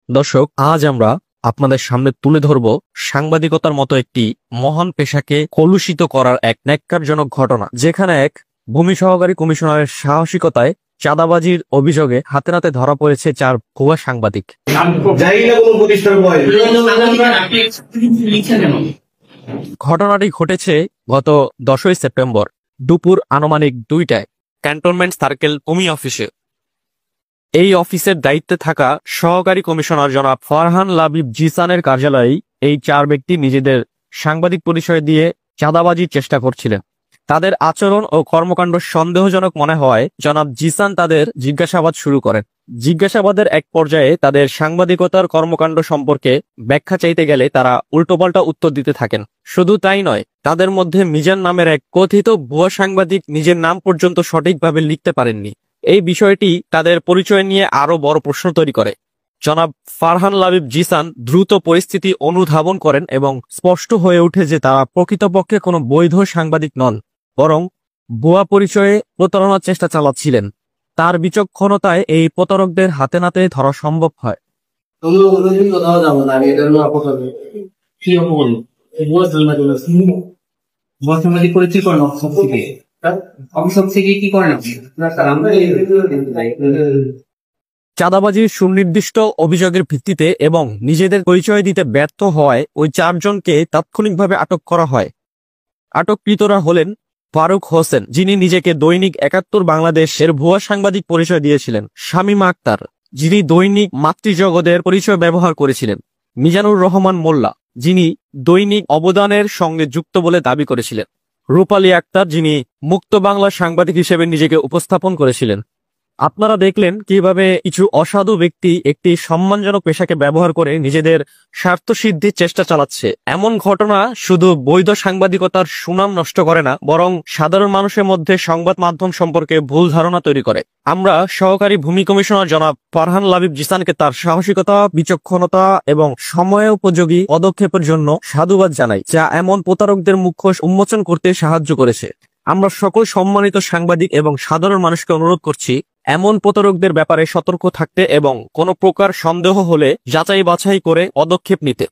দর্শক, আজ আমরা আপনাদের সামনে তুলে ধরব সাংবাদিকতার মতো একটি মহান পেশাকে কলুষিত করার এক ন্যাক্কারজনক ঘটনা, যেখানে এক ভূমি সহকারী কমিশনারের সাহসিকতায় চাঁদাবাজির অভিযোগে হাতে নাতে ধরা পড়েছে 4 ভুয়া সাংবাদিক। ঘটনাটি ঘটেছে গত 10ই সেপ্টেম্বর দুপুর আনুমানিক 2টায় ক্যান্টনমেন্ট সার্কেল ভূমি অফিসে। এই অফিসের দায়িত্বে থাকা সহকারী কমিশনার জনাব ফারহান লাবিব জিসানের কার্যালয়ে এই 4 ব্যক্তি নিজেদের সাংবাদিক পরিচয় দিয়ে চাঁদাবাজির চেষ্টা করছিলেন। তাদের আচরণ ও কর্মকাণ্ড সন্দেহজনক মনে হওয়ায় জনাব জিসান তাদের জিজ্ঞাসাবাদ শুরু করেন। জিজ্ঞাসাবাদের এক পর্যায়ে তাদের সাংবাদিকতার কর্মকাণ্ড সম্পর্কে ব্যাখ্যা চাইতে গেলে তারা উল্টোপাল্টা উত্তর দিতে থাকেন। শুধু তাই নয়, তাদের মধ্যে মিজান নামের এক কথিত ভুয়া সাংবাদিক নিজের নাম পর্যন্ত সঠিকভাবে লিখতে পারেননি। এই বিষয়টি তাদের পরিচয় নিয়ে আরো বড় প্রশ্ন তৈরি করে। জনাব ফারহান লাবিব জিসান দ্রুত পরিস্থিতি অনুধাবন করেন এবং স্পষ্ট হয়ে ওঠে যে তারা প্রকৃতপক্ষে কোনো বৈধ সাংবাদিক নন, বরং ভুয়া পরিচয়ে প্রতারণার চেষ্টা চালাচ্ছিলেন। তার বিচক্ষণতায় এই প্রতারকদের হাতে নাতে ধরা সম্ভব হয়। চাঁদাবাজির সুনির্দিষ্ট অভিযোগের ভিত্তিতে এবং নিজেদের পরিচয় দিতে ব্যর্থ হওয়ায় ওই 4 জনকে তাৎক্ষণিকভাবে আটক করা হয়। আটককৃতরা হলেন ফারুক হোসেন, যিনি নিজেকে দৈনিক 71 বাংলাদেশের ভুয়া সাংবাদিক পরিচয় দিয়েছিলেন; শামীমা আক্তার, যিনি দৈনিক মাতৃজগতের পরিচয় ব্যবহার করেছিলেন; মিজানুর রহমান মোল্লা, যিনি দৈনিক অবদানের সঙ্গে যুক্ত বলে দাবি করেছিলেন; রূপালী আক্তার, যিনি মুক্ত বাংলা সাংবাদিক হিসেবে নিজেকে উপস্থাপন করেছিলেন। আপনারা দেখলেন কিভাবে কিছু অসাধু ব্যক্তি একটি সম্মানজনক পেশাকে ব্যবহার করে নিজেদের স্বার্থ সিদ্ধির চেষ্টা চালাচ্ছে। এমন ঘটনা শুধু বৈধ সাংবাদিকতার সুনাম নষ্ট করে না, বরং সাধারণ মানুষের মধ্যে সংবাদ মাধ্যম সম্পর্কে ভুল ধারণা তৈরি করে। আমরা সহকারী ভূমি কমিশনার জনাব ফারহান লাবিব জিসানকে তার সাহসিকতা, বিচক্ষণতা এবং সময়োপযোগী পদক্ষেপের জন্য সাধুবাদ জানাই, যা এমন প্রতারকদের মুখোশ উন্মোচন করতে সাহায্য করেছে। আমরা সকল সম্মানিত সাংবাদিক এবং সাধারণ মানুষকে অনুরোধ করছি এমন প্রতারকদের ব্যাপারে সতর্ক থাকতে এবং কোনো প্রকার সন্দেহ হলে যাচাই বাছাই করে পদক্ষেপ নিতে।